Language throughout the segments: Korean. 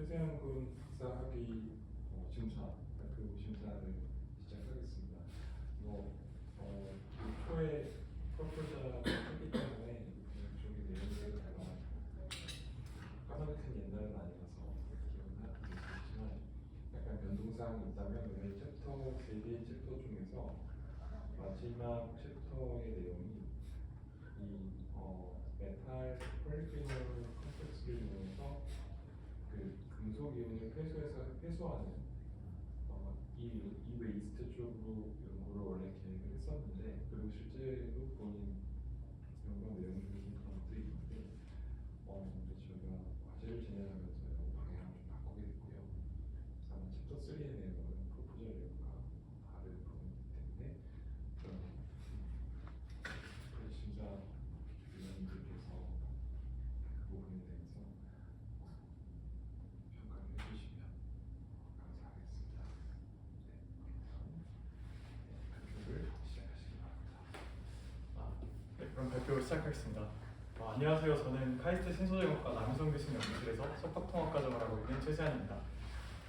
최세현 군 박사학위 심사, 발표 심사를 시작하겠습니다. 초에 프로포자를 했기 때문에 이쪽의 내용들을 다가 까마득한 옛날은 아니라서 기억은 하고 있지만 약간 변동사항이 있다면 오늘 챕터 3개의 챕터 중에서 마지막 챕터의 내용이 이 메탈 폴리페놀 컴플렉스를 이용해서 그 금속 이온을 회수하는 이 웨이스트 쪽으로 연구를 원래 계획을 했었는데, 그리고 실제로 본인 연구 내용 중에 그런 것들이 있는데 근데 저희가 과제를 진행하면서 연구 방향을 좀 바꾸게 됐고요. 아마 챕터 3의 내용은 프로포절 내용과 다른 부분이기 때문에 심사 위원님들께서 그 부분에 대해서 평가를 해주시면 감사하겠습니다. 발표를 시작하시기 바랍니다. 네, 그럼 발표 시작하겠습니다. 안녕하세요. 저는 카이스트 신소재공학과 남희성 교수님 연구실에서 석박통합과정을 하고 있는 최세한입니다.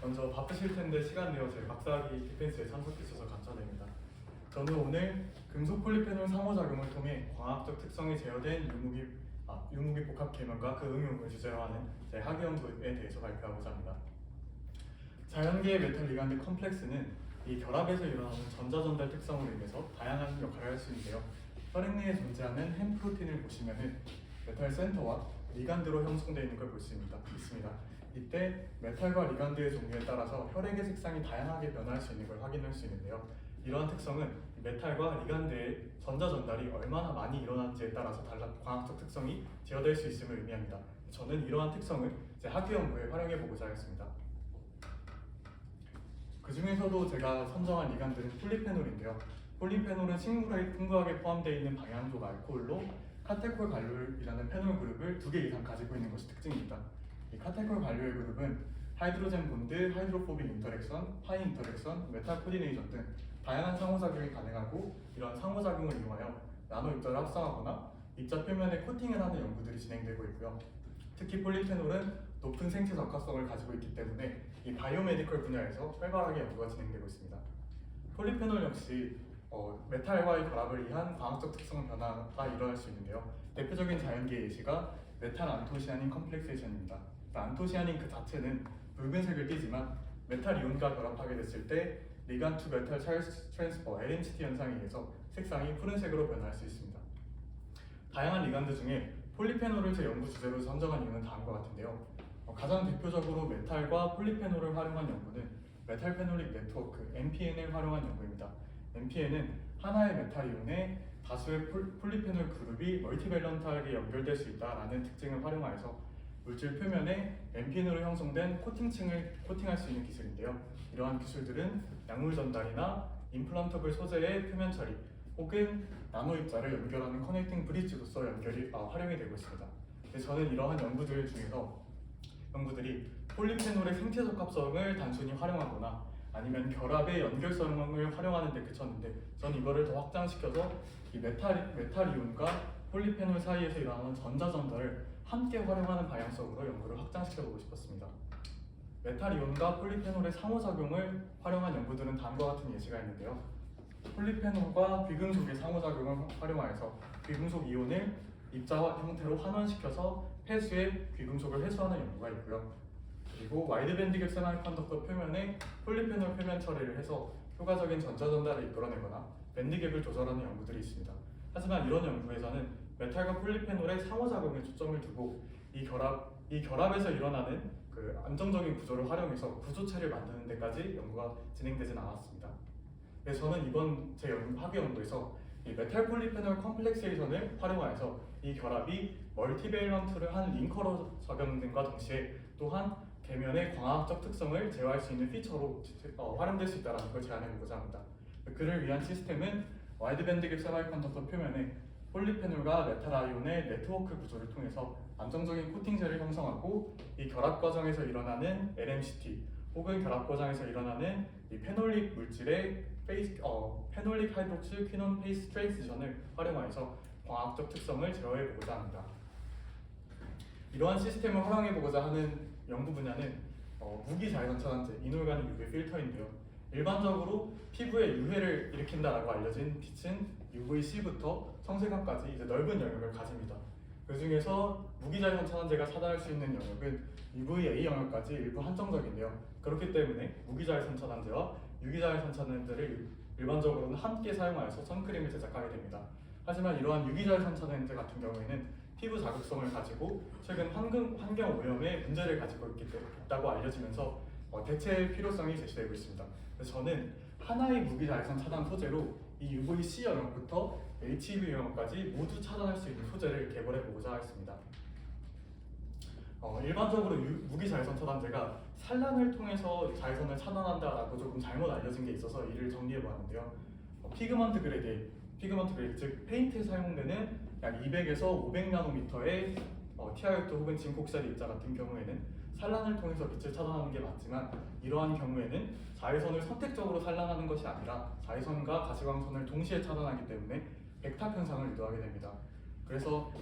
먼저 바쁘실 텐데 시간 내어 제 박사학위 디펜스에 참석해 주셔서 감사드립니다. 저는 오늘 금속 폴리페놀 상호작용을 통해 광학적 특성이 제어된 유무기 복합 계면과 그 응용을 주제로 하는 제 학위 연구에 대해서 발표하고자 합니다. 자연계의 메탈 리간드 컴플렉스는 이 결합에서 일어나는 전자전달 특성으로 인해서 다양한 역할을 할 수 있는데요. 혈액 내에 존재하는 햄 프로틴을 보시면은 메탈 센터와 리간드로 형성되어 있는 걸 볼 수 있습니다. 이때 메탈과 리간드의 종류에 따라서 혈액의 색상이 다양하게 변화할 수 있는 걸 확인할 수 있는데요. 이러한 특성은 메탈과 리간드의 전자 전달이 얼마나 많이 일어나는지에 따라서 광학적 특성이 제어될 수 있음을 의미합니다. 저는 이러한 특성을 제 학위 연구에 활용해 보고자 하겠습니다. 그 중에서도 제가 선정한 리간드는 폴리페놀인데요. 폴리페놀은 식물에 풍부하게 포함되어 있는 방향족 알코올로 카테콜 갈룰이라는 페놀 그룹을 2개 이상 가지고 있는 것이 특징입니다. 이 카테콜 갈룰 그룹은 하이드로젠 본드, 하이드로포빅 인터랙션, 파이 인터랙션, 메탈 코디네이션 등 다양한 상호작용이 가능하고, 이러한 상호작용을 이용하여 나노 입자를 합성하거나 입자 표면에 코팅을 하는 연구들이 진행되고 있고요. 특히 폴리페놀은 높은 생체 적합성을 가지고 있기 때문에 이 바이오메디컬 분야에서 활발하게 연구가 진행되고 있습니다. 폴리페놀 역시 메탈과의 결합을 위한 광학적 특성 변화가 일어날 수 있는데요. 대표적인 자연계 예시가 메탈 안토시아닌 컴플렉세이션입니다. 안토시아닌 그 자체는 붉은색을 띠지만 메탈 이온과 결합하게 됐을 때 리간 투 메탈 트랜스퍼 LMCT 현상에 의해서 색상이 푸른색으로 변할 수 있습니다. 다양한 리간드 중에 폴리페놀을 제 연구 주제로 선정한 이유는 다음과 같은데요. 가장 대표적으로 메탈과 폴리페놀을 활용한 연구는 메탈 페놀릭 네트워크 MPN을 활용한 연구입니다. MPN은 하나의 메탈 이온에 다수의 폴리페놀 그룹이 멀티밸런트하게 연결될 수 있다는 특징을 활용하여서 물질 표면에 MPN으로 형성된 코팅층을 코팅할 수 있는 기술인데요. 이러한 기술들은 약물 전달이나 임플란터블 소재의 표면 처리 혹은 나노 입자를 연결하는 커넥팅 브릿지로서 활용이 되고 있습니다. 저는 이러한 연구들 중에서 연구들이 폴리페놀의 생체 적합성을 단순히 활용하거나 아니면 결합의 연결성을 활용하는 데 그쳤는데, 전 이거를 더 확장시켜서 이 메탈 이온과 폴리페놀 사이에서 일어나는 전자 전달을 함께 활용하는 방향성으로 연구를 확장시켜보고 싶었습니다. 메탈 이온과 폴리페놀의 상호작용을 활용한 연구들은 다음과 같은 예시가 있는데요. 폴리페놀과 귀금속의 상호작용을 활용하여서 귀금속 이온을 입자 형태로 환원시켜서 폐수의 귀금속을 회수하는 연구가 있고요. 그리고 와이드밴드 갭 세미컨덕터 표면에 폴리페놀 표면 처리를 해서 효과적인 전자 전달을 이끌어내거나 밴드 갭을 조절하는 연구들이 있습니다. 하지만 이런 연구에서는 메탈과 폴리페놀의 상호작용에 초점을 두고 이 결합에서 일어나는 그 안정적인 구조를 활용해서 구조체를 만드는 데까지 연구가 진행되진 않았습니다. 그래서 저는 이번 제 학위 연구에서 이 메탈 폴리페놀 컴플렉세이션을 활용하여서 이 결합이 멀티밸런트를 한 링커로 작용됨과 동시에 또한 계면의 광학적 특성을 제어할 수 있는 피처로 활용될 수 있다는 걸 제안해보고자 합니다. 그를 위한 시스템은 와이드밴드 갭 세미컨덕터 표면에 폴리페놀과 메탈 아이온의 네트워크 구조를 통해서 안정적인 코팅제를 형성하고, 이 결합 과정에서 일어나는 LMCT 혹은 결합 과정에서 일어나는 이 페놀릭 물질의 페놀릭 하이드록실 퀴논 페이스 트랜지션을 활용하여서 광학적 특성을 제어해보고자 합니다. 이러한 시스템을 활용해보고자 하는 연구 분야는 무기 자외선 차단제, 이놀가닉 UV 필터인데요. 일반적으로 피부에 유해를 일으킨다라고 알려진 빛은 UVC부터 청색광까지 이제 넓은 영역을 가집니다. 그 중에서 무기 자외선 차단제가 차단할 수 있는 영역은 UVA 영역까지 일부 한정적인데요. 그렇기 때문에 무기 자외선 차단제와 유기 자외선 차단제를 일반적으로는 함께 사용하여서 선크림을 제작하게 됩니다. 하지만 이러한 유기 자외선 차단제 같은 경우에는 피부 자극성을 가지고 최근 환경 오염에 문제를 가지고 있다고 알려지면서 대체의 필요성이 제시되고 있습니다. 그래서 저는 하나의 무기 자외선 차단 소재로 이 UVC 영역부터 HEV 영역까지 모두 차단할 수 있는 소재를 개발해 보고자 했습니다. 일반적으로 무기 자외선 차단제가 산란을 통해서 자외선을 차단한다라고 조금 잘못 알려진 게 있어서 이를 정리해 보았는데요. 피그먼트 그레이드, 즉 페인트에 사용되는 약 200에서 500 나노미터의 TiO2 혹은 징크옥사이드 입자 같은 경우에는 산란을 통해서 빛을 차단하는 게 맞지만 이러한 경우에는 자외선을 선택적으로 산란하는 것이 아니라 자외선과 가시광선을 동시에 차단하기 때문에 백탁 현상을 유도하게 됩니다. 그래서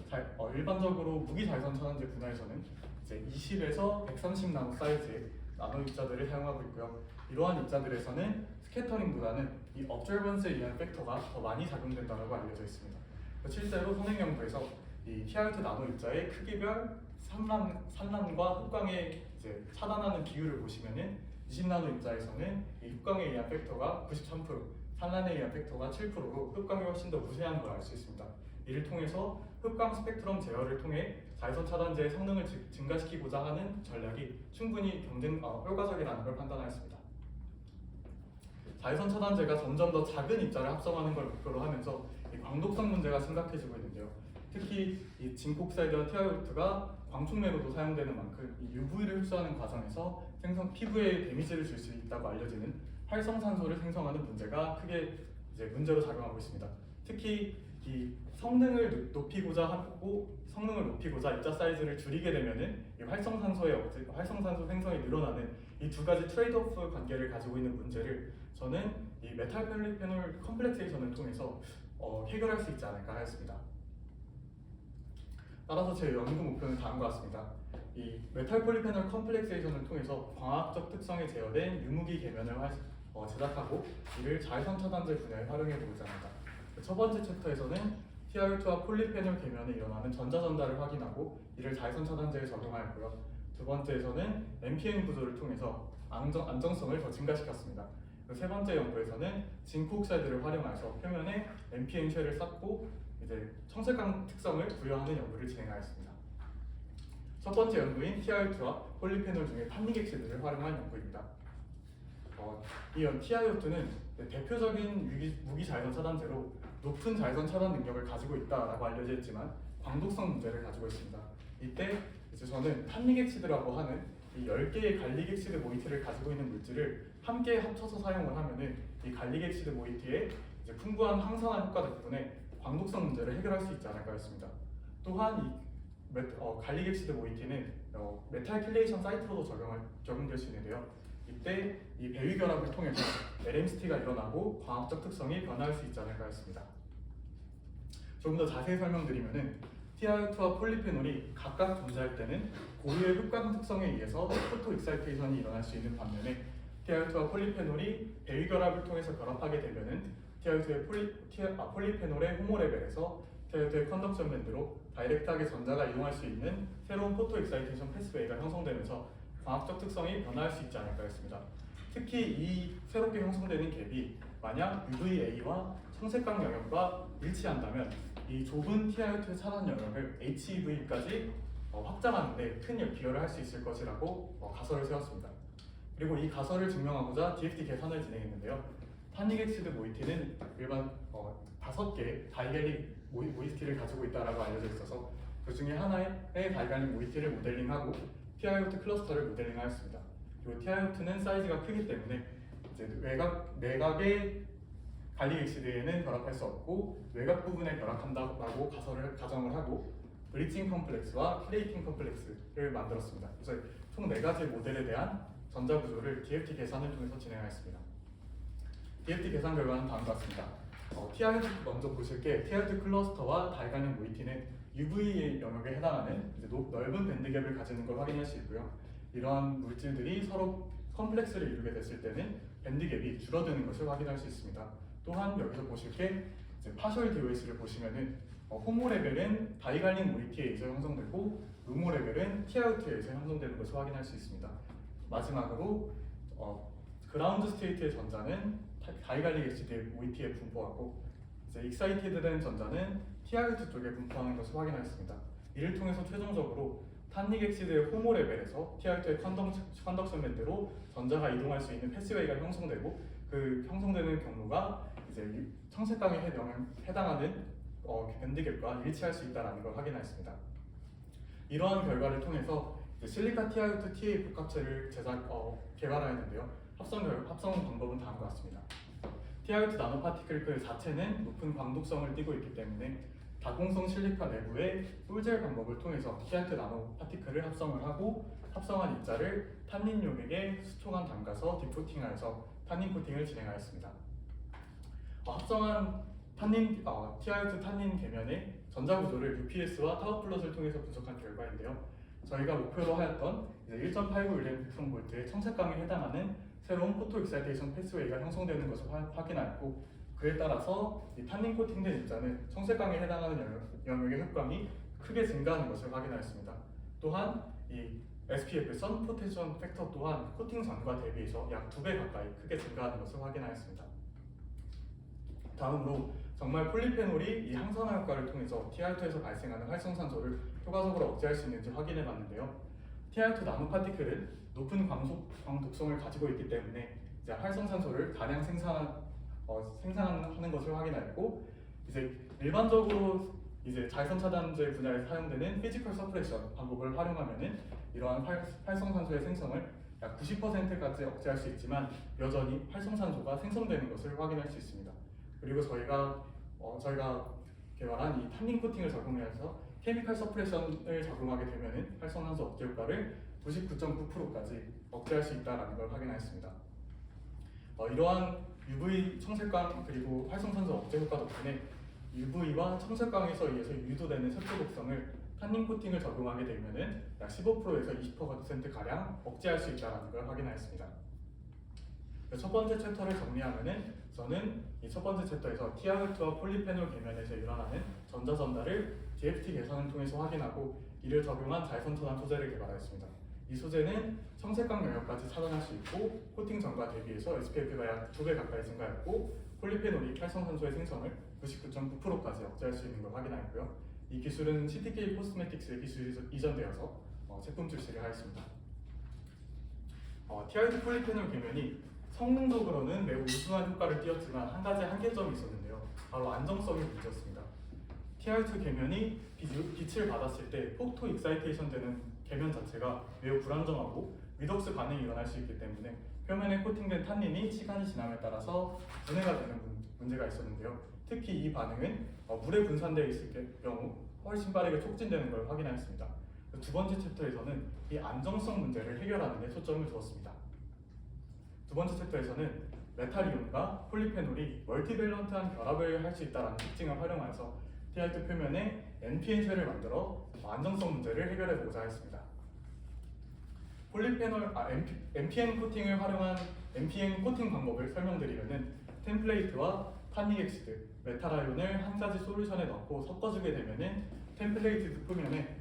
일반적으로 무기 자외선 차단제 분야에서는 이제 20에서 130 나노 사이즈의 나노 입자들을 사용하고 있고요. 이러한 입자들에서는 스캐터링보다는 이 observance에 의한 팩터가 더 많이 작용된다고 알려져 있습니다. 실제로 선행 연구에서 이 TiO2 나노 입자의 크기별 산란과 흡광에 이제 차단하는 비율을 보시면은 20 나노 입자에서는 이 흡광에 의한 팩터가 93%, 산란에 의한 팩터가 7%로 흡광이 훨씬 더 우세한 걸 알 수 있습니다. 이를 통해서 흡광 스펙트럼 제어를 통해 자외선 차단제의 성능을 증가시키고자 하는 전략이 충분히 효과적이라는 걸 판단하였습니다. 자외선 차단제가 점점 더 작은 입자를 합성하는 걸 목표로 하면서 이 광독성 문제가 심각해지고 있는데요. 특히 이 징크옥사이드와 TiO2가 광촉매로도 사용되는 만큼 이 UV를 흡수하는 과정에서 피부에 데미지를 줄 수 있다고 알려지는 활성산소를 생성하는 문제가 크게 이제 문제로 작용하고 있습니다. 특히 이 성능을 높이고자 입자 사이즈를 줄이게 되면은 이 활성산소 생성이 늘어나는 이 두 가지 트레이드오프 관계를 가지고 있는 문제를 저는 이 메탈 폴리페놀 컴플렉세이션을 통해서 해결할 수 있지 않을까 하였습니다. 따라서 제 연구 목표는 다음과 같습니다. 이 메탈 폴리페놀 컴플렉세이션을 통해서 광학적 특성에 제어된 유무기 계면을 제작하고 이를 자외선 차단제 분야에 활용해 보고자 합니다. 첫 번째 챕터에서는 TiO2와 폴리페놀 계면에 일어나는 전자 전달을 확인하고 이를 자외선 차단제에 적용하였고요. 두 번째에서는 MPN 구조를 통해서 안정성을 더 증가시켰습니다. 세 번째 연구에서는 징크옥사이드를 활용해서 표면에 MPN 쉘을 쌓고 이제 청색광 특성을 부여하는 연구를 진행하였습니다. 첫 번째 연구인 TiO2와 폴리페놀 중에 탄닉엑시드를 활용한 연구입니다. 이 TiO2는 대표적인 무기 자외선 차단제로 높은 자외선 차단 능력을 가지고 있다라고 알려져 있지만 광독성 문제를 가지고 있습니다. 이때 이제 저는 탄닉엑시드라고 하는 이 10개의 갈릭엑시드 모이티를 가지고 있는 물질을 함께 합쳐서 사용을 하면은 이 갈릭엑시드 모이티의 이제 풍부한 항산화 효과 덕분에 광독성 문제를 해결할 수 있지 않을까 했습니다. 또한 이 갈릭엑시드 모이티는 메탈 킬레이션 사이트로도 적용될 수 있는데요. 이때 이 배위 결합을 통해서 LMCT가 일어나고 광학적 특성이 변화할 수 있지 않을까 했습니다. 조금 더 자세히 설명드리면은 TiO2와 폴리페놀이 각각 존재할 때는 고유의 흡광 특성에 의해서 포토 익사이테이션이 일어날 수 있는 반면에 TiO2와 폴리페놀이 배위 결합을 통해서 결합하게 되면은 폴리페놀의 호모 레벨에서 TiO2의 컨덕션 밴드로 다이렉트하게 전자가 이동할 수 있는 새로운 포토 익사이테이션 패스웨이가 형성되면서 광학적 특성이 변화할 수 있지 않을까 했습니다. 특히 이 새롭게 형성되는 갭이 만약 UVA와 청색광 영역과 일치한다면 이 좁은 TiO2 차단 영역을 HEV까지 확장하는 데 큰 기여를 할 수 있을 것이라고 가설을 세웠습니다. 그리고 이 가설을 증명하고자 DFT 계산을 진행했는데요. 탄닉엑시드 모이티는 일반 5개 다이갈릭 모이티를 가지고 있다고 알려져 있어서 그 중에 하나의 다이갈릭 모이티를 모델링하고 TiO2 클러스터를 모델링하였습니다. 그리고 TiO2는 사이즈가 크기 때문에 이제 내각의 갈릭엑시드에는 결합할 수 없고 외곽 부분에 결합한다고 가정을 하고 브리칭 컴플렉스와 플레이팅 컴플렉스를 만들었습니다. 그래서 총 4가지 모델에 대한 전자 구조를 DFT 계산을 통해서 진행하였습니다. DFT 계산 결과는 다음과 같습니다. TiO2 먼저 보실 게 TiO2 클러스터와 다이갈릭 모이티는 UV 영역에 해당하는 이제 넓은 밴드 갭을 가지는 걸 확인할 수 있고요. 이러한 물질들이 서로 컴플렉스를 이루게 됐을 때는 밴드 갭이 줄어드는 것을 확인할 수 있습니다. 또한 여기서 보실 게 이제 파셜 DOS를 보시면은 호모 레벨은 다이갈린 모이티에 의해서 형성되고 루모 레벨은 티아우트에 의해서 형성되는 것을 확인할 수 있습니다. 마지막으로 그라운드 스테이트의 전자는 다이갈릭 엑시드 모이티에 분포하고 이제 익사이티드된 전자는 티아우트 쪽에 분포하는 것을 확인하였습니다. 이를 통해서 최종적으로 탄닉 엑시드의 호모 레벨에서 티아우트의 컨덕션 밴드로 전자가 이동할 수 있는 패스웨이가 형성되고 그 형성되는 경로가 이제 청색광에 해당하는 밴드 갭과 일치할 수 있다는 걸 확인하였습니다. 이러한 결과를 통해서 실리카 티아우트 TA 복합체를 개발하였는데요. 합성 방법은 다음과 같습니다. 티아우트 나노 파티클 그 자체는 높은 광독성을 띠고 있기 때문에 다공성 실리카 내부의 솔젤 방법을 통해서 티아우트 나노 파티클을 합성을 하고 합성한 입자를 탄닌 용액에 수초간 담가서 디코팅하여서 탄닌 코팅을 진행하였습니다. 합성한 티아우트 탄닌 계면의 전자 구조를 UPS와 타워 플롯을 통해서 분석한 결과인데요. 저희가 목표로 하였던 1.89 1렉트론볼트의 청색광에 해당하는 새로운 포토 익사이테이션 패스웨이가 형성되는 것을 확인하였고, 그에 따라서 이 탄닌 코팅된 입자는 청색광에 해당하는 영역의 흑광이 크게 증가하는 것을 확인하였습니다. 또한 이 SPF 선 프로텍션 팩터 또한 코팅 전과 대비해서 약 2배 가까이 크게 증가하는 것을 확인하였습니다. 다음으로 정말 폴리페놀이 이 항산화 효과를 통해서 TiO2에서 발생하는 활성산소를 효과적으로 억제할 수 있는지 확인해 봤는데요. TiO2 나노파티클은 높은 광독성을 가지고 있기 때문에 이제 활성산소를 다량 생산하는 것을 확인하였고, 이제 일반적으로 이제 자외선 차단제 분야에 사용되는 피지컬 서프레션 방법을 활용하면은 이러한 활성산소의 생성을 약 90%까지 억제할 수 있지만 여전히 활성산소가 생성되는 것을 확인할 수 있습니다. 그리고 저희가 개발한 이 탄닌 코팅을 적용해서 케미컬 서프레션을 적용하게 되면은 활성산소 억제 효과를 99.9%까지 억제할 수 있다는 걸 확인하였습니다. 이러한 UV 청색광 그리고 활성산소 억제 효과 덕분에 UV와 청색광에서 의해서 유도되는 색소 독성을 탄닌 코팅을 적용하게 되면은 약 15%에서 20% 가량 억제할 수 있다는 걸 확인하였습니다. 첫 번째 챕터를 정리하면은 저는 이 첫 번째 챕터에서 TiO2와 폴리페놀 계면에서 일어나는 전자 전달을 DFT 계산을 통해서 확인하고 이를 적용한 자외선 차단 소재를 개발하였습니다. 이 소재는 청색광 영역까지 차단할 수 있고 코팅 전과 대비해서 SPF가 약 2배 가까이 증가했고 폴리페놀이 활성산소의 생성을 99.9%까지 억제할 수 있는 걸 확인하였고요. 이 기술은 CTK 코스메틱스의 기술이 이전되어서 제품 출시를 하였습니다. TiO2 폴리페놀 계면이 성능적으로는 매우 우수한 효과를 띄었지만 한 가지 한계점이 있었는데요. 바로 안정성이 문제였습니다. TiO2 계면이 빛을 받았을 때 포토 익사이테이션 되는 계면 자체가 매우 불안정하고 리덕스 반응이 일어날 수 있기 때문에 표면에 코팅된 탄닌이 시간이 지남에 따라서 분해가 되는 문제가 있었는데요. 특히 이 반응은 물에 분산되어 있을 경우 훨씬 빠르게 촉진되는 걸 확인하였습니다. 두 번째 챕터에서는 이 안정성 문제를 해결하는 데 초점을 두었습니다. 두 번째 챕터에서는 메탈이온과 폴리페놀이 멀티밸런트한 결합을 할 수 있다는 특징을 활용해서 TiO2 표면에 NPN 쉘을 만들어 안정성 문제를 해결해 보고자 했습니다. NPN 코팅을 활용한 NPN 코팅 방법을 설명드리면은 템플레이트와 탄닉 엑시드, 메탈아이온을 한 가지 솔루션에 넣고 섞어주게 되면은 템플레이트 표면에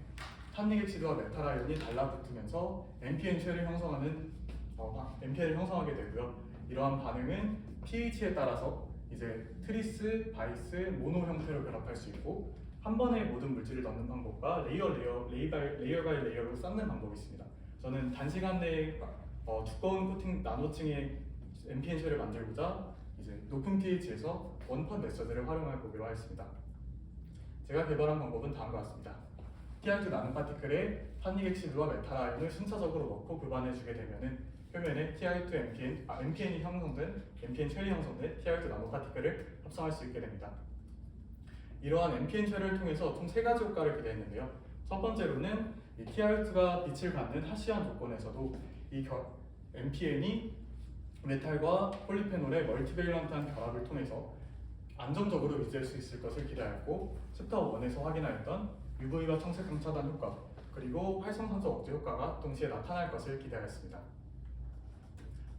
탄닉 엑시드와 메탈아이온이 달라붙으면서 NPN 쉘을 형성하게 되고요. 이러한 반응은 pH에 따라서 이제 트리스, 바이스, 모노 형태로 결합할 수 있고 한 번에 모든 물질을 넣는 방법과 레이어 바이 레이어로 쌓는 방법이 있습니다. 저는 단시간 내에 두꺼운 코팅 나노층의 NPN 쉘을 만들고자 이제 높은 pH에서 원펀 메서드를 활용해 보기로 하였습니다. 제가 개발한 방법은 다음과 같습니다. TiO2 나노파티클에 탄닉 엑시드와 메탈아이온을 순차적으로 넣고 교반해주게 되면은 표면에 TiO2 NPN이 형성된 NPN 쉘이 형성된 TiO2 나노파티클을 합성할 수 있게 됩니다. 이러한 NPN 쉘을 통해서 총 3가지 효과를 기대했는데요. 첫 번째로는 이 TiO2가 빛을 받는 하시한 조건에서도 이 NPN이 메탈과 폴리페놀의 멀티밸런트한 결합을 통해서 안정적으로 유지할 수 있을 것을 기대하였고 챕터 1에서 확인하였던 UV와 청색광 차단 효과 그리고 활성산소 억제 효과가 동시에 나타날 것을 기대하였습니다.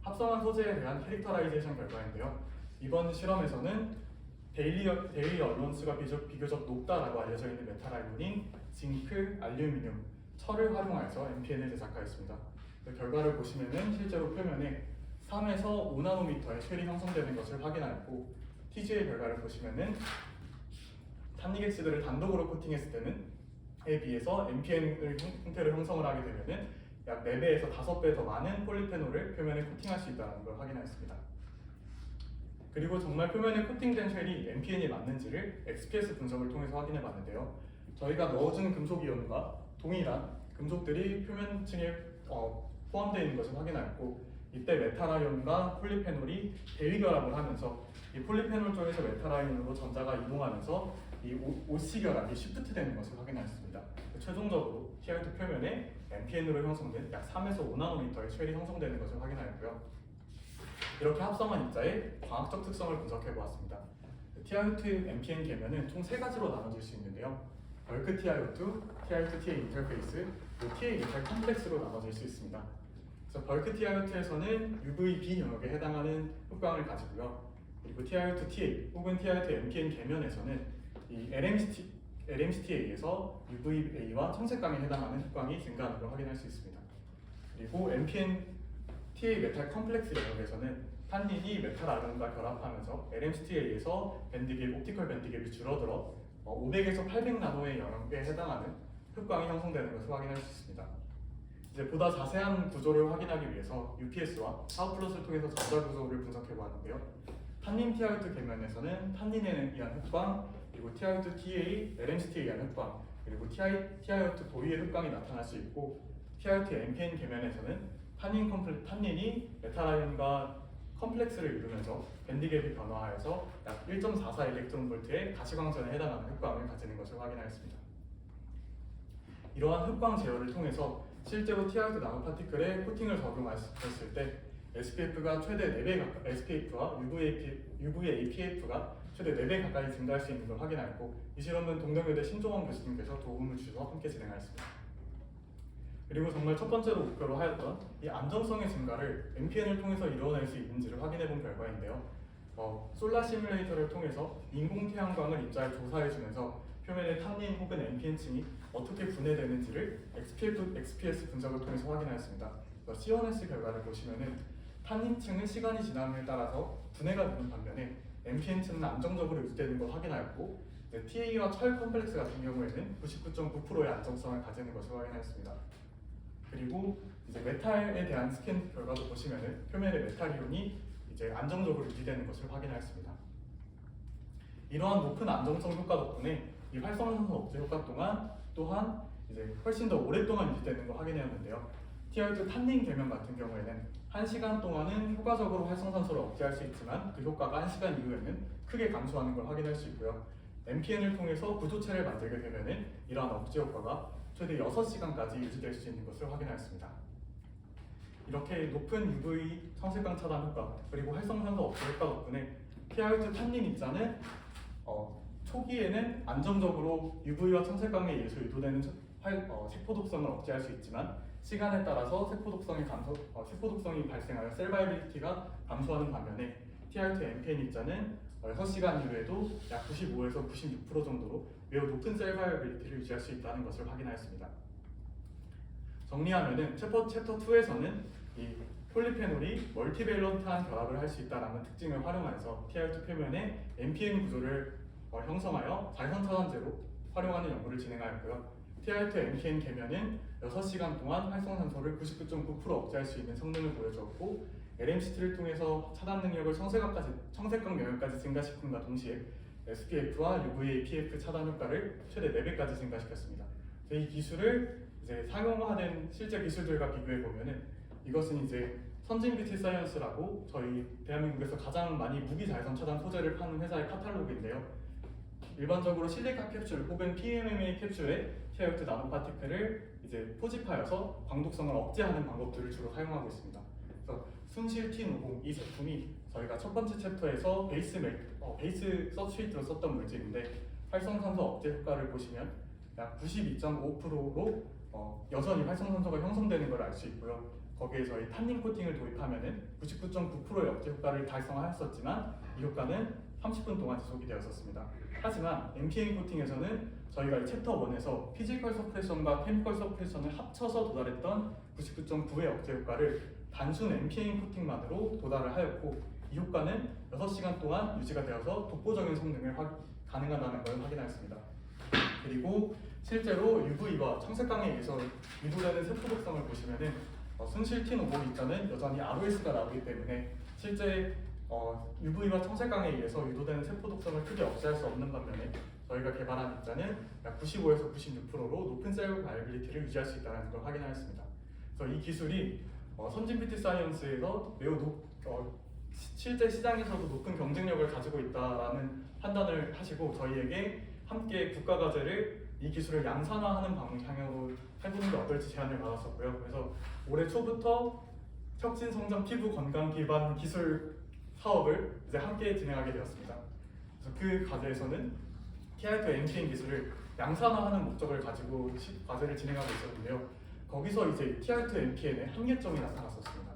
합성한 소재에 대한 캐릭터라이제이션 결과인데요. 이번 실험에서는 데일리 얼론수가 비교적 높다라고 알려져 있는 메탈아이온인 징크, 알루미늄, 철을 활용하여서 MPN을 제작하였습니다. 그 결과를 보시면은 실제로 표면에 3에서 5나노미터의 쉘이 형성되는 것을 확인하였고, TGA 결과를 보시면은 탄니객시들을 단독으로 코팅했을 때는에 비해서 MPN 형태를 형성을 하게 되면은 약 4배에서 5배 더 많은 폴리페놀을 표면에 코팅할 수 있다는 걸 확인하였습니다. 그리고 정말 표면에 코팅된 쉘이 MPN이 맞는지를 XPS 분석을 통해서 확인해 봤는데요. 저희가 넣어준 금속 이온과 동일한 금속들이 표면층에 포함되어 있는 것을 확인하였고, 이때 메탈아이온과 폴리페놀이 대위결합을 하면서 이 폴리페놀 쪽에서 메탈아이온으로 전자가 이동하면서 이 OC 결합이 시프트 되는 것을 확인하였습니다. 최종적으로 TiO2 표면에 MPN으로 형성된 약 3에서 5나노미터의 쉘이 형성되는 것을 확인하였고요. 이렇게 합성한 입자의 광학적 특성을 분석해 보았습니다. TiO2 MPN 계면은 총 3가지로 나눠질 수 있는데요. 벌크 TiO2, TiO2 TA 인터페이스, 그리고 TA 인터 컴플렉스로 나눠질 수 있습니다. 그래서 벌크 TiO2에서는 UVB 영역에 해당하는 흑광을 가지고요. 그리고 TiO2 TA 혹은 TiO2 MPN 계면에서는 이 LMCTA에서 UVA와 청색광에 해당하는 흑광이 증가하는 걸 확인할 수 있습니다. 그리고 MPN TA 메탈 컴플렉스 영역에서는 탄닌이 메탈 아연과 결합하면서 LMCTA에서 밴드갭, 옵티컬 밴드갭이 줄어들어 500에서 800나노의 영역에 해당하는 흑광이 형성되는 것을 확인할 수 있습니다. 이제 보다 자세한 구조를 확인하기 위해서 UPS와 하우플롯을 통해서 전자 구조를 분석해 보았는데요. 탄닌 TiO2 계면에서는 탄닌에 의한 흑광, 그리고 TiO2 TA, LMCTA에 의한 흑광, 그리고 TiO2 도위의 흑광이 나타날 수 있고, TiO2 MPN 계면에서는 탄닌이 메탈아이온과 컴플렉스를 이루면서 밴드갭이 변화하여서 약 1.44 일렉트론볼트의 가시광선에 해당하는 흑광을 가지는 것을 확인하였습니다. 이러한 흑광 제어를 통해서 실제로 TiO2 나노파티클에 코팅을 적용했을 때 SPF가 최대 4배 가까이, SPF와 UVAPF가 최대 4배 가까이 증가할 수 있는 걸 확인하였고, 이 실험은 동덕여대 신종원 교수님께서 도움을 주셔서 함께 진행하였습니다. 그리고 정말 첫 번째로 목표로 하였던 이 안정성의 증가를 MPN을 통해서 이루어낼 수 있는지를 확인해 본 결과인데요. 솔라 시뮬레이터를 통해서 인공 태양광을 입자에 조사해 주면서 표면의 탄닌 혹은 MPN층이 어떻게 분해되는지를 XPS 분석을 통해서 확인하였습니다. CONS 결과를 보시면은 탄닌층은 시간이 지남에 따라서 분해가 되는 반면에 MPN층은 안정적으로 유지되는 걸 확인하였고, TA와 철 컴플렉스 같은 경우에는 99.9%의 안정성을 가지는 것을 확인하였습니다. 그리고 이제 메탈에 대한 스캔 결과도 보시면은 표면의 메탈 이온이 이제 안정적으로 유지되는 것을 확인하였습니다. 이러한 높은 안정성 효과 덕분에 이 활성산소 억제 효과 또한 이제 훨씬 더 오랫동안 유지되는 걸 확인했는데요. TiO2 탄닌 계면 같은 경우에는 1시간 동안은 효과적으로 활성산소를 억제할 수 있지만 그 효과가 1시간 이후에는 크게 감소하는 걸 확인할 수 있고요. MPN을 통해서 구조체를 만들게 되면은 이러한 억제 효과가 최대 6시간까지 유지될 수 있는 것을 확인하였습니다. 이렇게 높은 UV 청색광 차단 효과 그리고 활성산소 억제 효과 덕분에 TiO2 탄닌 입자는 초기에는 안정적으로 UV와 청색광에 의해서 유도되는 세포 독성을 억제할 수 있지만 시간에 따라서 세포 독성이 발생하여 셀 바이빌리티가 감소하는 반면에 TiO2 MPN 입자는 6시간 이후에도 약 95에서 96% 정도로 매우 높은 셀 바이빌리티를 유지할 수 있다는 것을 확인하였습니다. 정리하면은 챕터 2에서는 이 폴리페놀이 멀티밸런트한 결합을 할 수 있다는 특징을 활용해서 TiO2 표면에 MPN 구조를 형성하여 자외선 차단제로 활용하는 연구를 진행하였고요. TiO2 MPN 계면은 6시간 동안 활성산소를 99.9% 억제할 수 있는 성능을 보여주었고, LMCT를 통해서 차단 능력을 청색광 영역까지 증가시킴과 동시에 SPF와 UVA-PF 차단 효과를 최대 4배까지 증가시켰습니다. 이 기술을 이제 상용화된 실제 기술들과 비교해 보면은 이것은 이제 선진 뷰티 사이언스라고 저희 대한민국에서 가장 많이 무기 자외선 차단 소재를 파는 회사의 카탈로그인데요. 일반적으로 실리카 캡슐 혹은 PMMA 캡슐에 TiO2 나노파티클을 이제 포집하여서 광독성을 억제하는 방법들을 주로 사용하고 있습니다. 그래서 순실 T50 이 제품이 저희가 첫 번째 챕터에서 베이스 서브스트레이트로 썼던 물질인데 활성산소 억제 효과를 보시면 약 92.5%로 여전히 활성산소가 형성되는 걸 알 수 있고요. 거기에 저희 탄닌 코팅을 도입하면은 99.9%의 억제 효과를 달성하였었지만 이 효과는 30분 동안 지속이 되었었습니다. 하지만 MPN 코팅에서는 저희가 이 챕터 1에서 피지컬 서프레션과 케미컬 서프레션을 합쳐서 도달했던 99.9의 억제 효과를 단순 MPN 코팅만으로 도달을 하였고 이 효과는 6시간 동안 유지가 되어서 독보적인 성능을 가능하다는 걸 확인하였습니다. 그리고 실제로 UV와 청색광에 의해서 유도되는 세포 독성을 보시면은 순실틴 오보기가는 여전히 ROS가 나오기 때문에 실제 UV와 청색광에 의해서 유도되는 세포 독성을 크게 억제할 수 없는 반면에 저희가 개발한 입자는 약 95에서 96%로 높은 셀 바이빌리티를 유지할 수 있다는 걸 확인하였습니다. 그래서 이 기술이 선진 뷰티 사이언스에서 매우 실제 시장에서도 높은 경쟁력을 가지고 있다라는 판단을 하시고 저희에게 함께 국가 과제를 이 기술을 양산화하는 방향으로 해보는 게 어떨지 제안을 받았었고요. 그래서 올해 초부터 혁신 성장 피부 건강 기반 기술 사업을 이제 함께 진행하게 되었습니다. 그래서 그 과제에서는 TR2 MPN 기술을 양산화하는 목적을 가지고 과제를 진행하고 있었는데요. 거기서 이제 TR2 MPN의 한계점이 나타났었습니다.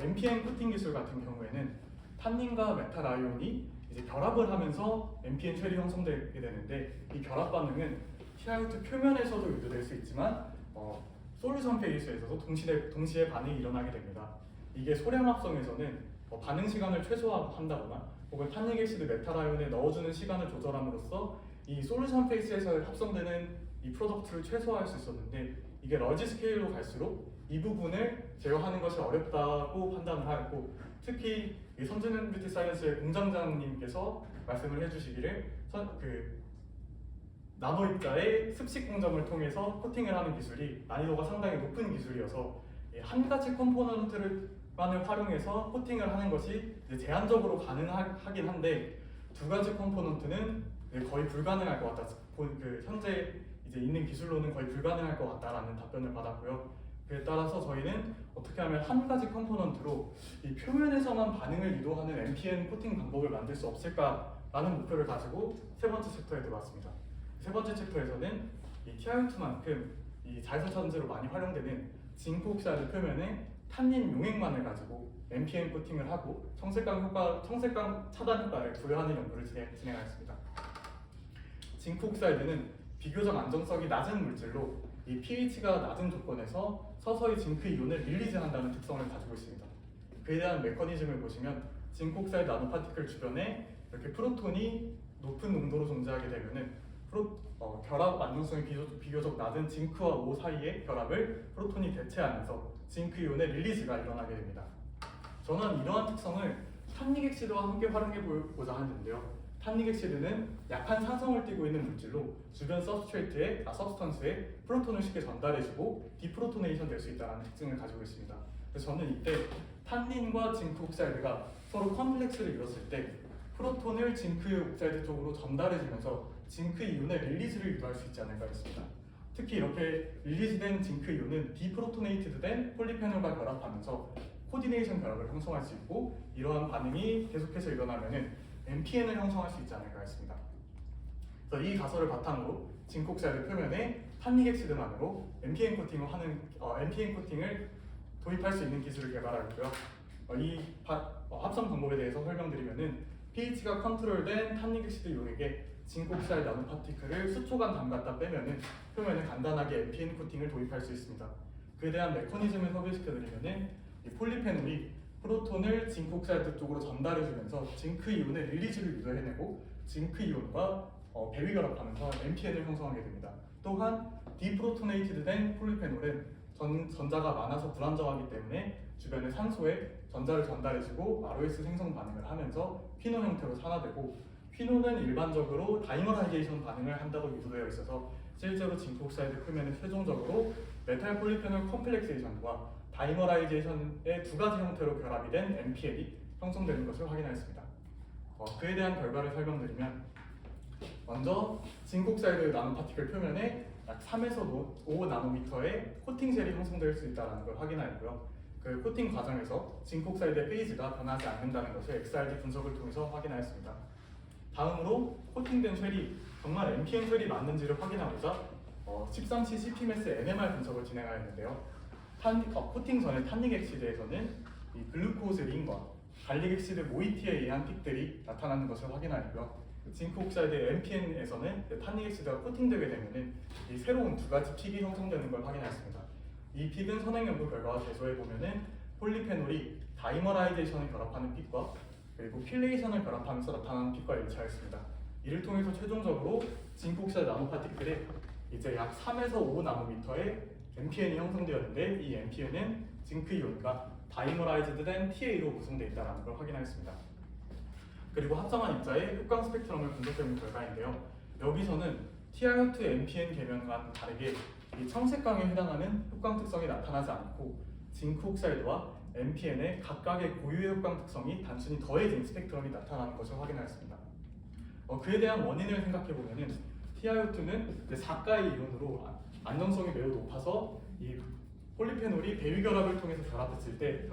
MPN 코팅 기술 같은 경우에는 탄닌과 메탈아이온이 이제 결합을 하면서 MPN 쉘이 형성되게 되는데 이 결합 반응은 TR2 표면에서도 유도될 수 있지만 솔루션 페이스에서도 동시에 반응이 일어나게 됩니다. 이게 소량 합성에서는 반응 시간을 최소화한다거나 혹은 탄닌액시드 메탈아이온에 넣어주는 시간을 조절함으로써 이 솔루션 페이스에서 합성되는 이 프로덕트를 최소화할 수 있었는데 이게 러지 스케일로 갈수록 이 부분을 제어하는 것이 어렵다고 판단을 하였고 특히 이 선진 뷰티 사이언스의 공장장님께서 말씀을 해주시기를 나노 입자의 습식 공정을 통해서 코팅을 하는 기술이 난이도가 상당히 높은 기술이어서 한 가지 컴포넌트만을 활용해서 코팅을 하는 것이 이제 제한적으로 가능하긴 한데 두 가지 컴포넌트는 거의 불가능할 것 같다. 현재 이제 있는 기술로는 거의 불가능할 것 같다라는 답변을 받았고요. 그에 따라서 저희는 어떻게 하면 한 가지 컴포넌트로 이 표면에서만 반응을 유도하는 MPN 코팅 방법을 만들 수 없을까라는 목표를 가지고 세 번째 챕터에 들어왔습니다. 세 번째 챕터에서는 이 TR2만큼 이 자외선 차단제로 많이 활용되는 징크 옥사이드 표면에 탄닌 용액만을 가지고 MPN 코팅을 하고 청색광 차단 효과를 부여하는 연구를 진행하였습니다. 징크 옥사이드는 비교적 안정성이 낮은 물질로 이 pH가 낮은 조건에서 서서히 징크 이온을 릴리즈한다는 특성을 가지고 있습니다. 그에 대한 메커니즘을 보시면 징크 옥사이드 나노파티클 주변에 이렇게 프로톤이 높은 농도로 존재하게 되면은 결합 안정성이 비교적 낮은 징크와 O 사이의 결합을 프로톤이 대체하면서 징크 이온의 릴리즈가 일어나게 됩니다. 저는 이러한 특성을 탄닉액시드와 함께 활용해 보고자 하는데요. 탄닉액시드는 약한 산성을 띠고 있는 물질로 주변 서브스트레이트에 프로톤을 쉽게 전달해주고 디프로토네이션 될 수 있다는 특징을 가지고 있습니다. 그래서 저는 이때 탄닌과 징크 옥사이드가 서로 컴플렉스를 이뤘을 때 프로톤을 징크 옥사이드 쪽으로 전달해주면서 징크 이온의 릴리즈를 유도할 수 있지 않을까 했습니다. 특히 이렇게 릴리즈된 징크 이온은 디프로토네이트된 폴리페놀과 결합하면서 코디네이션 결합을 형성할 수 있고 이러한 반응이 계속해서 일어나면은 MPN을 형성할 수 있지 않을까 했습니다. 그래서 이 가설을 바탕으로 징크 옥사이드 표면에 탄닉액시드만으로 MPN 코팅을 도입할 수 있는 기술을 개발하였고요. 합성 방법에 대해서 설명드리면은 pH가 컨트롤된 탄닉액시드 용액에 징크 옥사이드 나노파티클을 수초간 담갔다 빼면은 표면에 간단하게 MPN 코팅을 도입할 수 있습니다. 그에 대한 메커니즘을 소개시켜드리면은 이 폴리페놀이 프로톤을 징크 옥사이드 쪽으로 전달해주면서 징크 이온의 릴리즈를 유도해내고 징크 이온과 배위 결합하면서 MPN을 형성하게 됩니다. 또한 디프로토네이티드된 폴리페놀은 전자가 많아서 불안정하기 때문에 주변의 산소에 전자를 전달해주고 ROS 생성 반응을 하면서 퀴논 형태로 산화되고 퀴논은 일반적으로 다이머라이제이션 반응을 한다고 유도되어 있어서 실제로 징크 옥사이드 표면에 최종적으로 메탈 폴리페놀 컴플렉세이션과 다이머라이제이션의 두 가지 형태로 결합이 된 MPN이 형성되는 것을 확인하였습니다. 그에 대한 결과를 설명드리면 먼저 징크 옥사이드 나노파티클 표면에 약 3에서 5 나노미터의 코팅 젤이 형성될 수 있다는 걸 확인하였고요. 그 코팅 과정에서 징크 옥사이드의 페이지가 변하지 않는다는 것을 XRD 분석을 통해서 확인하였습니다. 다음으로 코팅된 쉘이 정말 MPN 쉘이 맞는지를 확인하고자 13C CPMS NMR 분석을 진행하였는데요. 코팅 전의 탄닉 엑시드에서는 이 글루코즈 링과 갈릭 엑시드 모이티에 의한 픽들이 나타나는 것을 확인하였고요. 징크 옥사이드 MPN에서는 탄닉 엑시드가 코팅되게 되면은 이 새로운 두 가지 픽이 형성되는 걸 확인하였습니다. 이 픽은 선행 연구 결과와 제소해 보면은 폴리페놀이 다이머라이제이션을 결합하는 픽과 그리고 필레이션을 결합하면서 나타나는 픽과 일치하였습니다. 이를 통해서 최종적으로 징크 옥사이드 나노파티클에 이제 약 3에서 5 나노미터의 MPN이 형성되었는데 이 MPN은 징크 이온과 다이머라이즈된 TA로 구성되어 있다는 걸 확인하였습니다. 그리고 합성한 입자의 흡광 스펙트럼을 분석해본 결과인데요. 여기서는 TiO2 MPN 계면과는 다르게 이 청색광에 해당하는 흡광 특성이 나타나지 않고 징크 옥사이드와 MPN의 각각의 고유의 흡광 특성이 단순히 더해진 스펙트럼이 나타나는 것을 확인하였습니다. 그에 대한 원인을 생각해보면 TiO2는 사가의 이온으로 안정성이 매우 높아서 이 폴리페놀이 배위 결합을 통해서 결합했을 때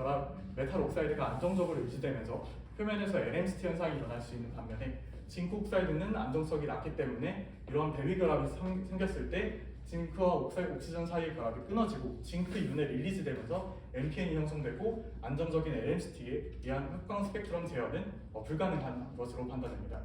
메탈 옥사이드가 안정적으로 유지되면서 표면에서 LMST 현상이 일어날 수 있는 반면에 징크 옥사이드는 안정성이 낮기 때문에 이러한 배위 결합이 생겼을 때 징크와 옥시전 사이의 결합이 끊어지고 징크 이온에 릴리즈되면서 MPN이 형성되고 안정적인 LMST에 의한 흡광 스펙트럼 제어는 불가능한 것으로 판단됩니다.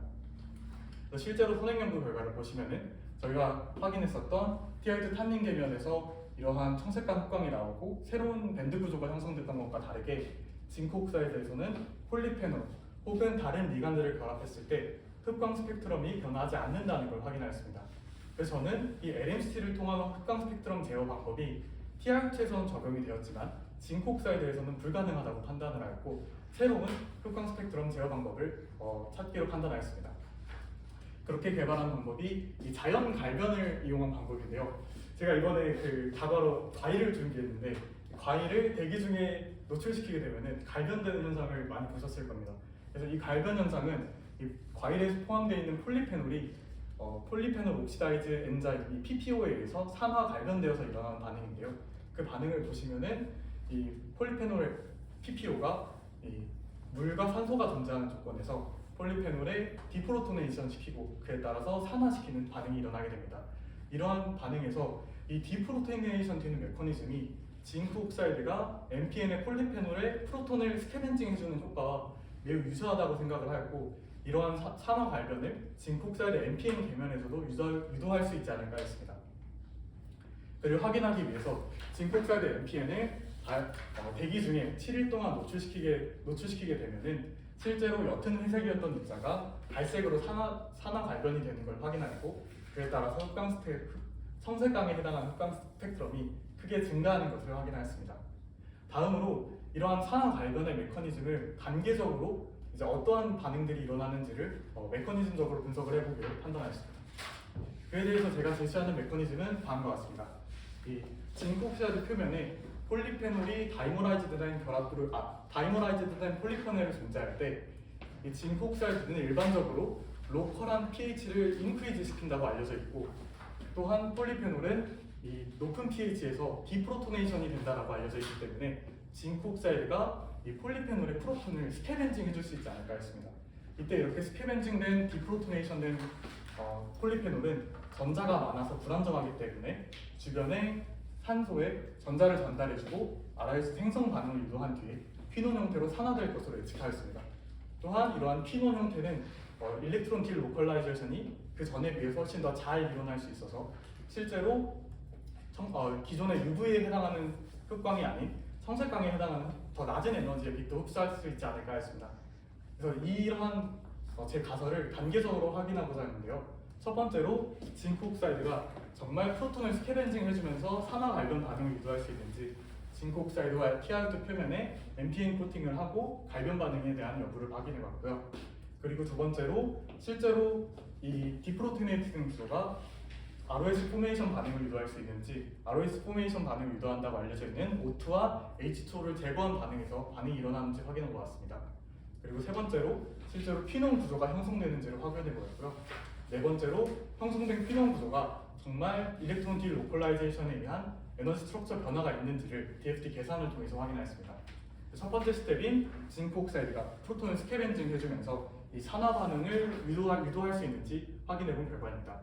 실제로 선행 연구 결과를 보시면은 저희가 확인했었던 TiO2 탄닌 계면에서 이러한 청색광 흡광이 나오고 새로운 밴드 구조가 형성됐던 것과 다르게 징크 옥사이드에서는 폴리페놀 혹은 다른 리간들을 결합했을 때 흡광 스펙트럼이 변하지 않는다는 걸 확인하였습니다. 그래서 저는 이 LMC를 통한 흡광 스펙트럼 제어 방법이 TiO2에서는 적용이 되었지만 징크 옥사이드에서는 불가능하다고 판단을 하였고 새로운 흡광 스펙트럼 제어 방법을 찾기로 판단하였습니다. 그렇게 개발한 방법이 이 자연 갈변을 이용한 방법인데요. 제가 이번에 다과로 과일을 준비했는데 과일을 대기 중에 노출시키게 되면은 갈변되는 현상을 많이 보셨을 겁니다. 그래서 이 갈변 현상은 이 과일에 포함되어 있는 폴리페놀이 폴리페놀 옥시다이즈 엔자임 이 PPO에 의해서 산화 갈변되어서 일어나는 반응인데요. 그 반응을 보시면은 이 폴리페놀 PPO가 이 물과 산소가 존재하는 조건에서 폴리페놀에 디프로토네이션 시키고 그에 따라서 산화시키는 반응이 일어나게 됩니다. 이러한 반응에서 이 디프로토네이션 되는 메커니즘이 징크 옥사이드가 MPN의 폴리페놀에 프로톤을 스캐벤징 해주는 효과와 매우 유사하다고 생각을 하였고 이러한 산화 발변을 징크 옥사이드 MPN 계면에서도 유도할 수 있지 않을까 했습니다. 그리고 확인하기 위해서 징크 옥사이드 MPN을 대기 중에 7일 동안 노출시키게 되면은 실제로 옅은 회색이었던 입자가 갈색으로 산화 발변이 되는 걸 확인하고 그에 따라서 청색광에 해당하는 흡광 스펙트럼이 크게 증가하는 것을 확인하였습니다. 다음으로 이러한 산화 발변의 메커니즘을 단계적으로 이제 어떠한 반응들이 일어나는지를 메커니즘적으로 분석을 해보기로 판단하였습니다. 그에 대해서 제가 제시하는 메커니즘은 다음과 같습니다. 이 징크 옥사이드 표면에 폴리페놀이 다이머라이즈된 폴리페놀이 존재할 때 이 징크 옥사이드는 일반적으로 로컬한 pH를 인크리즈 시킨다고 알려져 있고 또한 폴리페놀은 이 높은 pH에서 디프로토네이션이 된다고 알려져 있기 때문에 징크 옥사이드가 이 폴리페놀의 프로톤을 스캐벤징 해줄 수 있지 않을까 했습니다. 이때 이렇게 스캐벤징된 디프로토네이션된 폴리페놀은 전자가 많아서 불안정하기 때문에 주변에 산소에 전자를 전달해주고 RIS 생성 반응을 유도한 뒤에 퀴논 형태로 산화될 것으로 예측하였습니다. 또한 이러한 퀴논 형태는 일렉트론 딜 로컬라이제이션이 그 전에 비해서 훨씬 더 잘 일어날 수 있어서 실제로 기존의 UV에 해당하는 흡광이 아닌 청색광에 해당하는 더 낮은 에너지의 빛도 흡수할 수 있지 않을까 했습니다. 그래서 이러한 제 가설을 단계적으로 확인하고자 했는데요. 첫 번째로 징크 옥사이드가 정말 프로톤을 스캐벤징 해주면서 산화 갈변 반응을 유도할 수 있는지 징크 옥사이드와 TiO2 표면에 MPN 코팅을 하고 갈변 반응에 대한 여부를 확인해봤고요. 그리고 두 번째로 실제로 이 디프로토네이팅 구조가 ROS 포메이션 반응을 유도할 수 있는지 ROS 포메이션 반응을 유도한다고 알려져 있는 O2와 H2O를 제거한 반응에서 반응이 일어나는지 확인해 보았습니다. 그리고 세 번째로 실제로 퀴논 구조가 형성되는지를 확인해 보았고요. 네 번째로 형성된 퀴논 구조가 정말 일렉트론 딜 로컬라이제이션에 의한 에너지 스트럭처 변화가 있는지를 DFT 계산을 통해서 확인하였습니다. 첫 번째 스텝인 징크 옥사이드가 프로톤을 스캐벤징 해주면서 이 산화 반응을 유도할 수 있는지 확인해 본 결과입니다.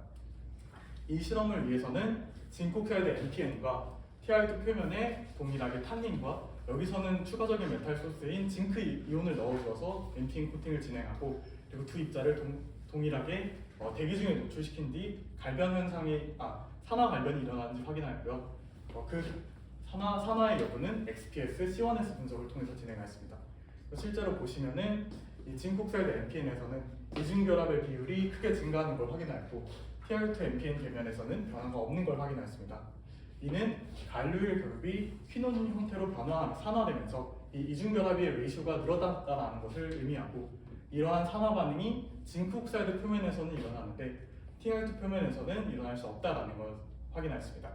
이 실험을 위해서는 진콕사이드 NPN과 TiO2 표면에 동일하게 탄닌과 여기서는 추가적인 메탈 소스인 징크 이온을 넣어주어서 NPN 코팅을 진행하고 그리고 두 입자를 동일하게 대기 중에 노출시킨 뒤 산화 갈변이 일어나는지 확인하였고요. 그 산화의 여부는 XPS, C1S 분석을 통해서 진행하였습니다. 실제로 보시면은 이 진콕사이드 NPN에서는 이중결합의 비율이 크게 증가하는 걸 확인하였고 TiO2 NPN 계면에서는 변화가 없는 걸 확인하였습니다. 이는 갈루일 결합이 퀴논 형태로 산화되면서 이 이중결합의 레이쇼가 늘어났다는 것을 의미하고 이러한 산화 반응이 징크옥사이드 표면에서는 일어나는데 TiO2 표면에서는 일어날 수 없다는 걸 확인하였습니다.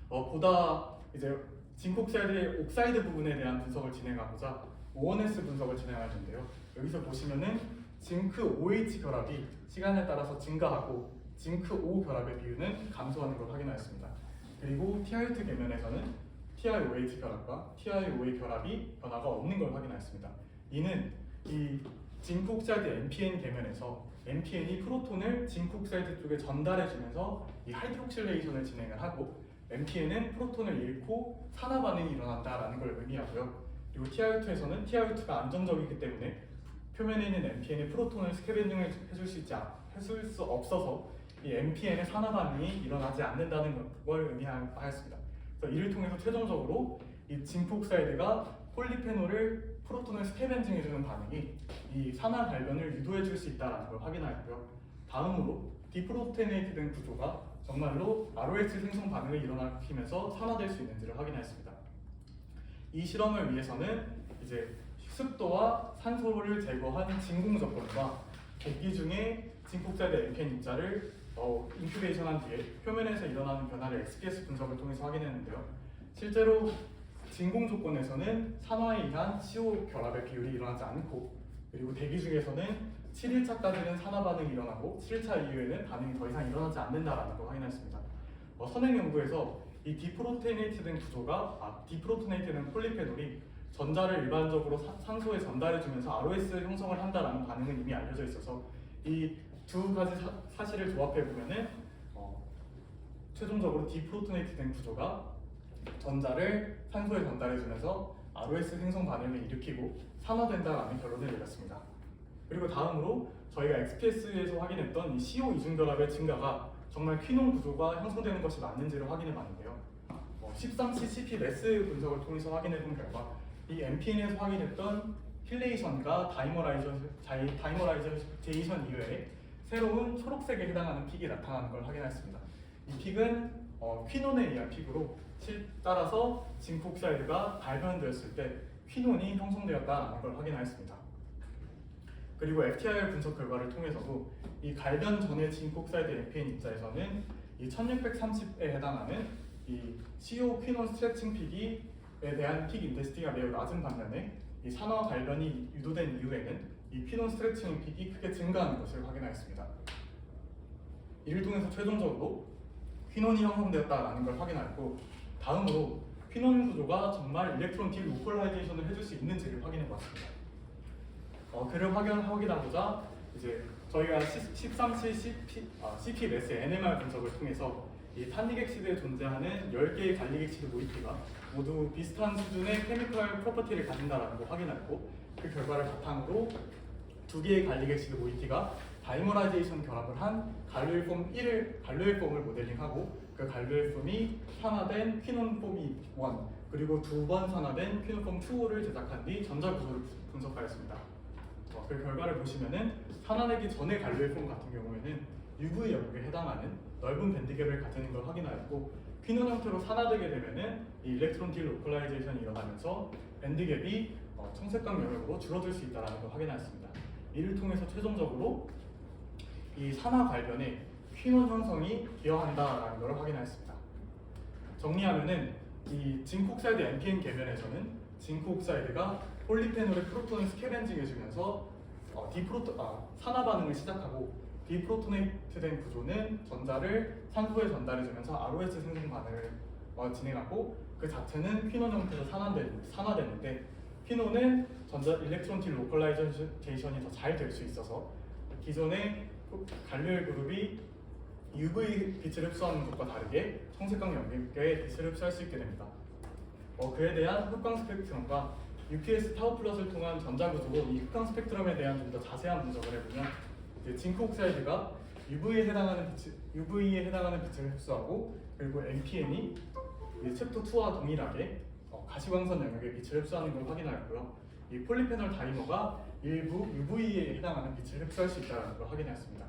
보다 이제 징크옥사이드의 옥사이드 부분에 대한 분석을 진행하고자 O1S 분석을 진행하는데요. 여기서 보시면은 징크 OH 결합이 시간에 따라서 증가하고 징크 O 결합의 비율은 감소하는 걸 확인하였습니다. 그리고 TiO2 계면에서는 TiOH 결합과 TiOA 결합이 변화가 없는 걸 확인하였습니다. 이는 이 징크옥사이드 NPN 계면에서 NPN이 프로톤을 징크옥사이드 쪽에 전달해주면서 이 하이드록실레이션을 진행을 하고 NPN은 프로톤을 잃고 산화 반응이 일어난다라는 걸 의미하고요. 그리고 TiO2에서는 TiO2가 안정적이기 때문에 표면에 있는 NPN의 프로톤을 스캐벤징을 해줄 수 없어서 이 NPN의 산화 반응이 일어나지 않는다는 걸 의미하였습니다. 그래서 이를 통해서 최종적으로 이 징크옥사이드가 폴리페놀을 프로톤을 스캐벤징해주는 반응이 이 산화 발변을 유도해줄 수 있다는 걸 확인하였고요. 다음으로 디프로테네이트된 구조가 정말로 ROS 생성 반응을 일어나면서 산화될 수 있는지를 확인하였습니다. 이 실험을 위해서는 이제 습도와 산소를 제거한 진공 조건과 대기 중에 징크옥사이드 NPN 입자를 인큐베이션한 뒤에 표면에서 일어나는 변화를 XPS 분석을 통해서 확인했는데요. 실제로 진공 조건에서는 산화에 의한 CO 결합의 비율이 일어나지 않고 그리고 대기 중에서는 7일차까지는 산화 반응이 일어나고 7일차 이후에는 반응이 더 이상 일어나지 않는다는 걸 확인했습니다. 선행 연구에서 이 디프로토네이트된 디프로토네이트된 폴리페놀이 전자를 일반적으로 산소에 전달해주면서 ROS 형성을 한다는 반응은 이미 알려져 있어서 이 두 가지 사실을 조합해 보면은 최종적으로 디프로토네이트된 구조가 전자를 산소에 전달해주면서 ROS 생성 반응을 일으키고 산화된다라는 결론을 내렸습니다. 그리고 다음으로 저희가 XPS에서 확인했던 이 CO 이중결합의 증가가 정말 퀴논 구조가 형성되는 것이 맞는지를 확인해 봤는데요. 13CCP 매스 분석을 통해서 확인해 본 결과 이 NPN에서 확인했던 힐레이션과 다이머라이제이션 이외에 새로운 초록색에 해당하는 픽이 나타나는 걸 확인했습니다. 이 픽은 퀴논에 의한 픽으로 따라서 징크옥사이드가 발견되었을 때 퀴논이 형성되었다는 걸 확인하였습니다. 그리고 FTIR 분석 결과를 통해서도 이 갈변 전의 징크옥사이드 NPN 입자에서는 이 1630에 해당하는 이 CO 퀴논 스트레칭 픽에 대한 픽 인텐시티가 매우 낮은 반면에 이 산화 갈변이 유도된 이후에는 이 퀴논 스트레칭 픽이 크게 증가하는 것을 확인하였습니다. 이를 통해서 최종적으로 퀴논이 형성되었다는 걸 확인하였고 다음으로 퀴논 구조가 정말 일렉트론 딜 로컬라이제이션을 해줄 수 있는지를 확인해봤습니다. 그를 확인하고자 이제 저희가 13C CP 매스 NMR 분석을 통해서 이 탄닉엑시드에 존재하는 10개의 갈릭엑시드 모이티가 모두 비슷한 수준의 케미컬 프로퍼티를 가진다는 걸 확인했고 그 결과를 바탕으로 2개의 갈릭엑시드 모이티가 다이머라이제이션 결합을 한 갈루일폼을 모델링하고 그 갈루일폼이 산화된 퀴논폼 1 그리고 2번 산화된 퀴논폼 2를 제작한 뒤 전자 구조를 분석하였습니다. 그 결과를 보시면은 산화되기 전의 갈루일폼 같은 경우에는 UV 영역에 해당하는 넓은 밴드갭을 가지는 걸 확인하였고 퀴논 형태로 산화되게 되면은 이 일렉트론 딜 로컬라이제이션이 일어나면서 밴드갭이 청색광 영역으로 줄어들 수 있다는 걸 확인하였습니다. 이를 통해서 최종적으로 이 산화 발변에 퀴논 형성이 기여한다라는 걸 확인하였습니다. 정리하면은 이 징크옥사이드 NPN 계면에서는 징크옥사이드가 폴리페놀의 프로톤을 스캐벤징해주면서 산화 반응을 시작하고 디프로토네이트된 구조는 전자를 산소에 전달해주면서 ROS 생성 반응을 진행하고 그 자체는 퀴논 형태로 산화되는데 퀴논은 일렉트론 딜 로컬라이제이션이 더 잘 될 수 있어서 기존의 갈루일 그룹이 UV 빛을 흡수하는 것과 다르게 청색광 영역에 빛을 흡수할 수 있게 됩니다. 그에 대한 흑광 스펙트럼과 UPS 타워 플러스를 통한 전자구조로 이 흑광 스펙트럼에 대한 좀 더 자세한 분석을 해보면 이제 징크 옥사이드가 UV에 해당하는 빛을 흡수하고 그리고 MPN이 챕터 2와 동일하게 가시광선 영역의 빛을 흡수하는 걸 확인하였고요. 이 폴리페놀 다이머가 일부 UV에 해당하는 빛을 흡수할 수 있다는 걸 확인했습니다.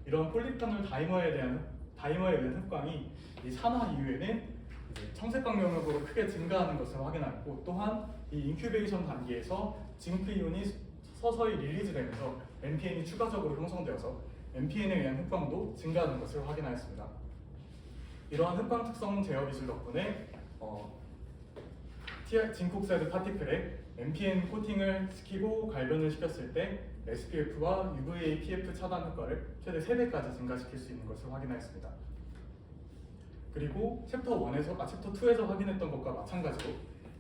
이런 폴리페놀 다이머에 의한 흑광이 이 산화 이후에는 이제 청색광 영역으로 크게 증가하는 것을 확인하였고, 또한 이 인큐베이션 단계에서 징크 이온이 서서히 릴리즈되면서 MPN이 추가적으로 형성되어서 MPN에 의한 흑광도 증가하는 것을 확인하였습니다. 이러한 흑광 특성 제어 기술 덕분에 징크 옥사이드 파티클에 MPN 코팅을 시키고 갈변을 시켰을 때 SPF와 UVA PF 차단 효과를 최대 3배까지 증가시킬 수 있는 것을 확인하였습니다. 그리고 챕터 2에서 확인했던 것과 마찬가지로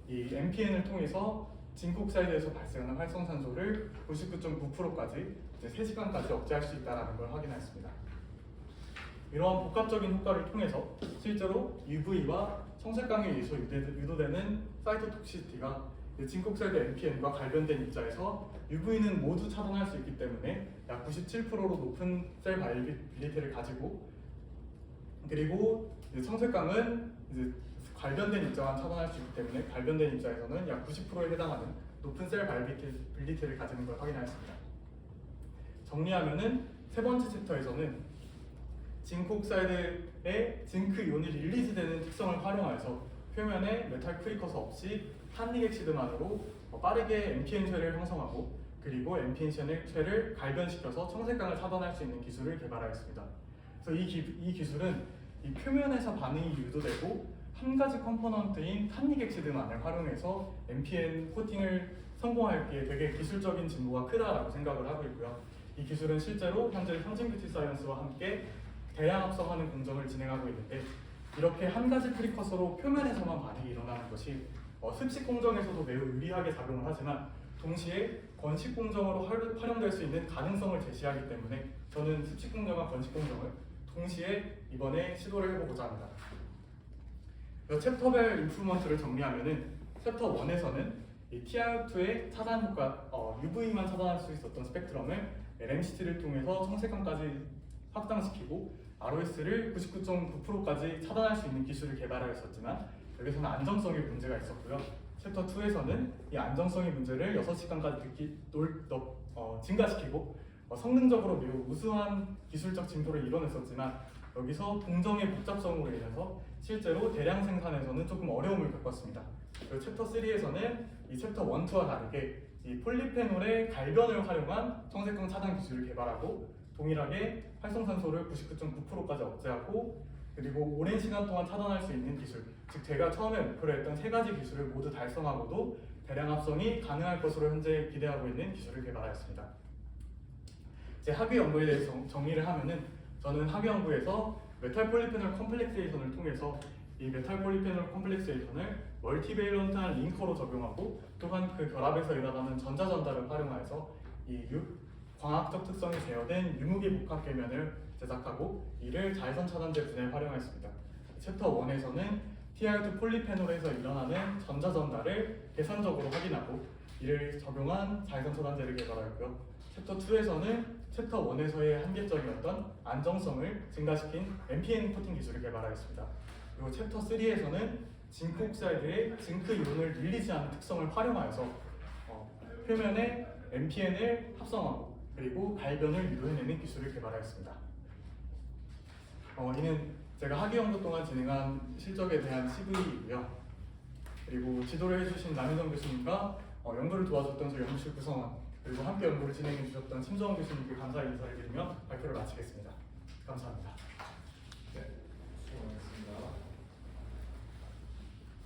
이 MPN을 통해서 징크 옥사이드에서 발생하는 활성산소를 99.9%까지 3시간까지 억제할 수 있다는 걸 확인하였습니다. 이러한 복합적인 효과를 통해서 실제로 UV와 청색광에 의해서 유도되는 사이토톡시티가 징크 옥사이드 MPN과 갈변된 입자에서 UV는 모두 차단할 수 있기 때문에 약 97%로 높은 셀 바이빌리티를 가지고, 그리고 청색광은 갈변된 입자만 차단할 수 있기 때문에 갈변된 입자에서는 약 90%에 해당하는 높은 셀 바이빌리티를 가지는 걸 확인하였습니다. 정리하면은 세 번째 챕터에서는 징크 옥사이드의 징크 이온이 릴리즈되는 특성을 활용하여서 표면에 메탈 프리커서 없이 탄닉엑시드만으로 빠르게 MPN 쉐를 형성하고 그리고 MPN 쉐를 갈변시켜서 청색광을 차단할 수 있는 기술을 개발하였습니다. 그래서 이 기술은 이 표면에서 반응이 유도되고 한 가지 컴포넌트인 탄닉엑시드만을 활용해서 MPN 코팅을 성공하기에 되게 기술적인 진보가 크다라고 생각을 하고 있고요. 이 기술은 실제로 현재 현진뷰티 사이언스와 함께 대량 합성하는 공정을 진행하고 있는데, 이렇게 한 가지 프리커서로 표면에서만 반응이 일어나는 것이 습식 공정에서도 매우 유리하게 작용을 하지만 동시에 건식 공정으로 활용될 수 있는 가능성을 제시하기 때문에 저는 습식 공정과 건식 공정을 동시에 이번에 시도를 해보고자 합니다. 챕터별 인프루먼트를 정리하면은 챕터 1에서는 이 TiO2의 차단 효과, UV만 차단할 수 있었던 스펙트럼을 LMCT를 통해서 청색광까지 확장시키고 ROS를 99.9%까지 차단할 수 있는 기술을 개발하였었지만 여기서는 안정성에 문제가 있었고요. 챕터 2에서는 이 안정성의 문제를 6시간까지 증가시키고 성능적으로 매우 우수한 기술적 진보를 이뤄냈었지만 여기서 공정의 복잡성으로 인해서 실제로 대량 생산에서는 조금 어려움을 겪었습니다. 그리고 챕터 3에서는 이 챕터 1, 2와 다르게 이 폴리페놀의 갈변을 활용한 청색광 차단 기술을 개발하고 동일하게 활성산소를 99.9%까지 억제하고 그리고 오랜 시간 동안 차단할 수 있는 기술, 즉 제가 처음에 목표로 했던 3가지 기술을 모두 달성하고도 대량 합성이 가능할 것으로 현재 기대하고 있는 기술을 개발하였습니다. 제 학위 연구에 대해서 정리를 하면은 저는 학위 연구에서 메탈 폴리페놀 컴플렉세이션을 통해서 이 메탈 폴리페놀 컴플렉세이션을 멀티베일런트한 링커로 적용하고 또한 그 결합에서 일어나는 전자 전달을 활용하여서 이 광학적 특성이 제어된 유무기 복합 계면을 제작하고 이를 자외선 차단제 분해에 활용했습니다. 챕터 1에서는 TiO2 폴리페놀에서 일어나는 전자 전달을 계산적으로 확인하고 이를 적용한 자외선 차단제를 개발하였고요. 챕터 2에서는 챕터 1에서의 한계점이었던 안정성을 증가시킨 MPN 코팅 기술을 개발하였습니다. 그리고 챕터 3에서는 징크 옥사이드의 징크 이온을 릴리즈하는 특성을 활용하여서 표면에 MPN을 합성하고 그리고 갈변을 유도해내는 기술을 개발하였습니다. 이는 제가 학위 연구 동안 진행한 실적에 대한 CV이고요. 그리고 지도를 해주신 남희정 교수님과 연구를 도와줬던 저희 연구실 구성원 그리고 함께 연구를 진행해 주셨던 심정원 교수님께 감사 인사를 드리며 발표를 마치겠습니다. 감사합니다. 네, 수고하셨습니다.